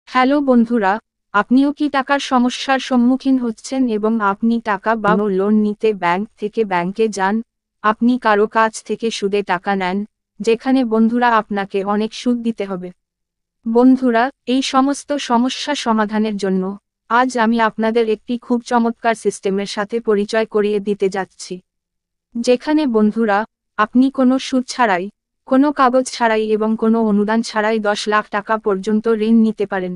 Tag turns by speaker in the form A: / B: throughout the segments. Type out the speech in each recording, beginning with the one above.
A: Hello বন্ধুরা, আপনিও কি টাকার সমস্যার সম্মুখীন হচ্ছেন এবং আপনি টাকা বা লোন নিতে ব্যাংক থেকে ব্যাংকে যান, আপনি কারো কাছ থেকে সুদে টাকা নেন, যেখানে বন্ধুরা আপনাকে অনেক সুদ দিতে হবে। বন্ধুরা, এই সমস্ত সমস্যা সমাধানের জন্য আজ আমি আপনাদের একটি খুব চমৎকার সিস্টেমের সাথে পরিচয় করিয়ে দিতে যাচ্ছি। যেখানে বন্ধুরা, আপনি কোনো সুদ ছাড়াই, কোনো কাগজ ছাড়াই এবং কোনো অনুদান ছাড়াই 10 লাখ টাকা পর্যন্ত ঋণ নিতে পারেন।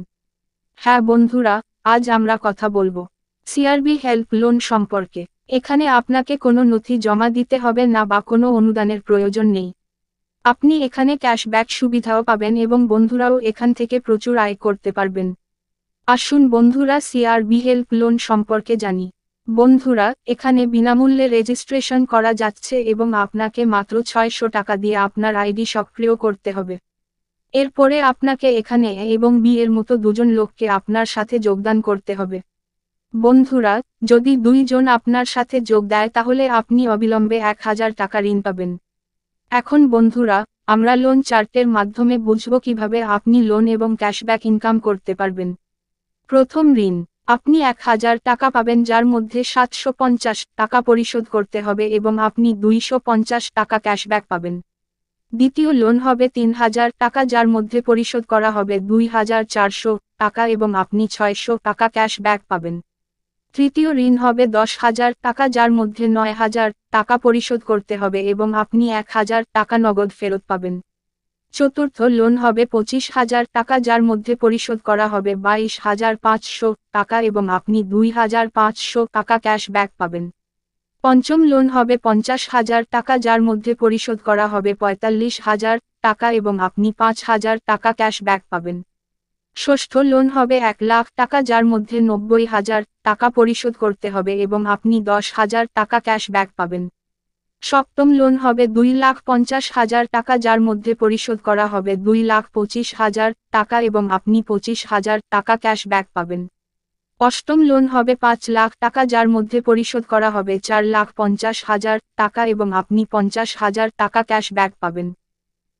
A: হ্যাঁ বন্ধুরা, আজ আমরা কথা বলবো সিআরবি হেল্প লোন সম্পর্কে। এখানে আপনাকে কোনো নথি জমা দিতে হবে না বা কোনো অনুদানের প্রয়োজন নেই। আপনি এখানে ক্যাশব্যাক সুবিধাও পাবেন এবং বন্ধুরাও এখান থেকে প্রচুর আয় করতে পারবেন। আসুন বন্ধুরা সিআরবি হেল্প লোন সম্পর্কে জানি। বন্ধুরা, এখানে বিনামূল্যে রেজিস্ট্রেশন করা যাচ্ছে এবং আপনাকে মাত্র 600 টাকা দিয়ে আপনার আইডি সক্রিয় করতে হবে। এরপরে আপনাকে এখানে এ এবং বি এর মতো দুজন লোককে আপনার সাথে যোগদান করতে হবে। বন্ধুরা, যদি 2 জন আপনার সাথে যোগ দেয় তাহলে আপনি অবিলম্বে 1000 টাকা ঋণ পাবেন। এখন বন্ধুরা, আমরা লোন চার্টের মাধ্যমে বুঝব কিভাবে আপনি লোন এবং ক্যাশব্যাক ইনকাম করতে পারবেন। প্রথম ঋণ, আপনি 1000 টাকা পাবেন যার মধ্যে 750 টাকা পরিশোধ করতে হবে এবং আপনি 250 টাকা ক্যাশব্যাক পাবেন। দ্বিতীয় লোন হবে 3000 টাকা যার মধ্যে পরিশোধ করা হবে 2400 টাকা এবং আপনি 600 টাকা ক্যাশব্যাক পাবেন। তৃতীয় ঋণ হবে 10,000 টাকা যার মধ্যে 9000 টাকা পরিশোধ করতে হবে এবং আপনি 1000 টাকা নগদ ফেরত পাবেন। চতুর্থ লোন হবে 25,000 টাকা যার মধ্যে পরিশোধ করা হবে 22,500 টাকা এবং আপনি 2500 টাকা ক্যাশব্যাক পাবেন। পঞ্চম লোন হবে 50,000 টাকা যার মধ্যে পরিশোধ করা হবে 45,000 টাকা এবং আপনি 5,000 টাকা ক্যাশব্যাক পাবেন। ষষ্ঠ লোন হবে 1 লাখ টাকা যার মধ্যে 90,000 টাকা পরিশোধ করতে হবে এবং আপনি 10,000 টাকা ক্যাশব্যাক পাবেন। সপ্তম লোন হবে 2,50,000 টাকা যার মধ্যে পরিশোধ করা হবে 2,25,000 টাকা এবং আপনি 25,000 টাকা ক্যাশব্যাক পাবেন। অষ্টম লোন হবে 5 লাখ টাকা যার মধ্যে পরিশোধ করা হবে 4,50,000 টাকা এবং আপনি 50,000 টাকা ক্যাশব্যাক পাবেন।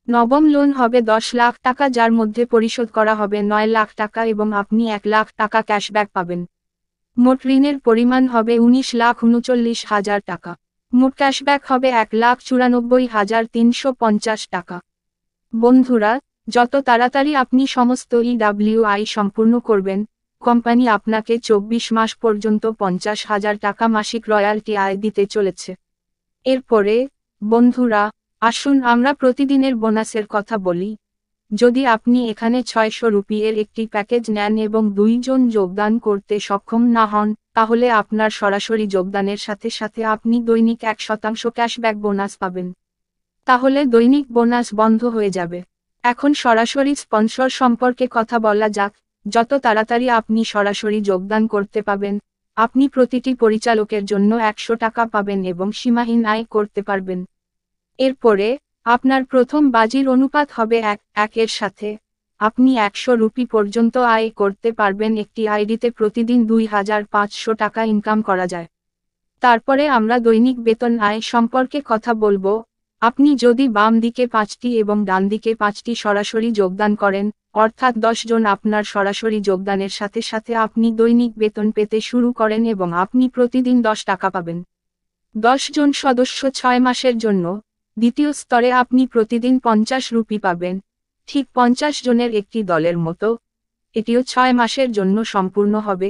A: নবম লোন হবে 10 লাখ টাকা যার মধ্যে পরিশোধ করা হবে 9 লাখ টাকা এবং আপনি 1 লাখ টাকা ক্যাশব্যাক পাবেন। মোট ঋণের পরিমাণ হবে 19,39,000 টাকা। মোট ক্যাশব্যাক হবে 1,94,350 টাকা। বন্ধুরা, যত তাড়াতাড়ি আপনি সমস্ত ইডব্লিউআই সম্পূর্ণ করবেন, কোম্পানি আপনাকে 24 মাস পর্যন্ত 50,000 টাকা মাসিক রয়্যালটি আয় দিতে চলেছে। এরপরে, বন্ধুরা, আসুন আমরা প্রতিদিনের বোনাসের কথা বলি। যদি আপনি এখানে 600 রুপির একটি প্যাকেজ নেন এবং 2 জন যোগদান করতে সক্ষম না হন, তাহলে আপনার সরাসরি যোগদানের সাথে সাথে আপনি দৈনিক 1% ক্যাশব্যাক বোনাস পাবেন। তাহলে দৈনিক বোনাস বন্ধ হয়ে যাবে। এখন সরাসরি স্পন্সর সম্পর্কে কথা বলা যাক। যত তাড়াতাড়ি আপনি সরাসরি যোগদান করতে পাবেন, আপনি প্রতিটি পরিচালকের জন্য 100 টাকা পাবেন এবং সীমাহীন আয় করতে পারবেন। এরপরে, আপনার প্রথম বাজির অনুপাত হবে 1:1 সাথে। আপনি 100 রুপি পর্যন্ত আয় করতে পারবেন। একটি আইডিতে প্রতিদিন 2,500 টাকা ইনকাম করা যায়। তারপরে আমরা দৈনিক বেতন আয় সম্পর্কে কথা বলবো। আপনি যদি বাম দিকে 5টি এবং ডান দিকে 5টি সরাসরি যোগদান করেন, অর্থাৎ 10 জন আপনার সরাসরি যোগদানের সাথে সাথে আপনি দৈনিক বেতন পেতে শুরু করেন এবং আপনি প্রতিদিন 10 টাকা পাবেন। 10 জন সদস্য 6 মাসের জন্য। দ্বিতীয় স্তরে আপনি প্রতিদিন 50 রুপি পাবেন, ঠিক 50 জনের একটি দলের মতো। এটিও 6 মাসের জন্য সম্পূর্ণ হবে।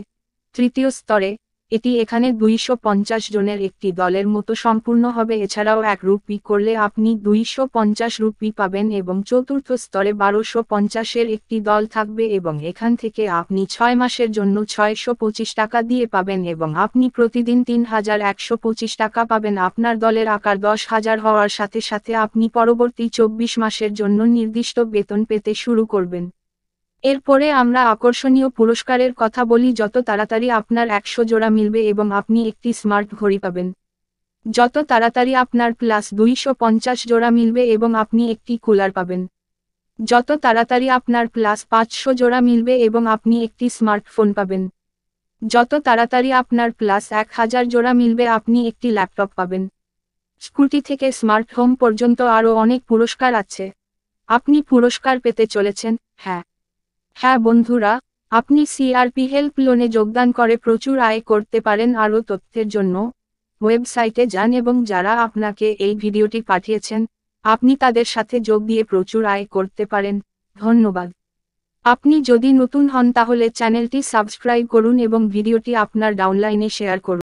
A: তৃতীয় স্তরে, এটি এখানে 250 জনের একটি দলের মতো সম্পূর্ণ হবে। এছাড়াও 1 রুপি করলে আপনি 250 রুপি পাবেন এবং চতুর্থ স্তরে 1250 এর একটি দল থাকবে এবং এখান থেকে আপনি 6 মাসের জন্য 625 টাকা দিয়ে পাবেন এবং আপনি প্রতিদিন 3,125 টাকা পাবেন। আপনার দলের আকার 10,000 হওয়ার সাথে সাথে আপনি পরবর্তী 24 মাসের জন্য নির্দিষ্ট বেতন পেতে শুরু করবেন। এরপরে আমরা আকর্ষণীয় পুরস্কারের কথা বলি। যত তাড়াতাড়ি আপনার 100 জোড়া মিলবে এবং আপনি একটি স্মার্ট ঘড়ি পাবেন। যত তাড়াতাড়ি আপনার প্লাস 250 জোড়া মিলবে এবং আপনি একটি কুলার পাবেন। যত তাড়াতাড়ি আপনার প্লাস 500 জোড়া মিলবে এবং আপনি একটি স্মার্টফোন পাবেন। যত তাড়াতাড়ি আপনার প্লাস 1000 জোড়া মিলবে আপনি একটি ল্যাপটপ পাবেন। স্কুটি থেকে স্মার্ট হোম পর্যন্ত আরও অনেক পুরস্কার আছে। আপনি পুরস্কার পেতে চলেছেন। হ্যাঁ বন্ধুরা, আপনি সিআরপি হেল্প লোনে যোগদান করে প্রচুর আয় করতে পারেন। আরও তথ্যের জন্য ওয়েবসাইটে যান এবং যারা আপনাকে এই ভিডিওটি পাঠিয়েছেন, আপনি তাদের সাথে যোগ দিয়ে প্রচুর আয় করতে পারেন। ধন্যবাদ। আপনি যদি নতুন হন তাহলে চ্যানেলটি সাবস্ক্রাইব করুন এবং ভিডিওটি আপনার ডাউনলাইনে শেয়ার করুন।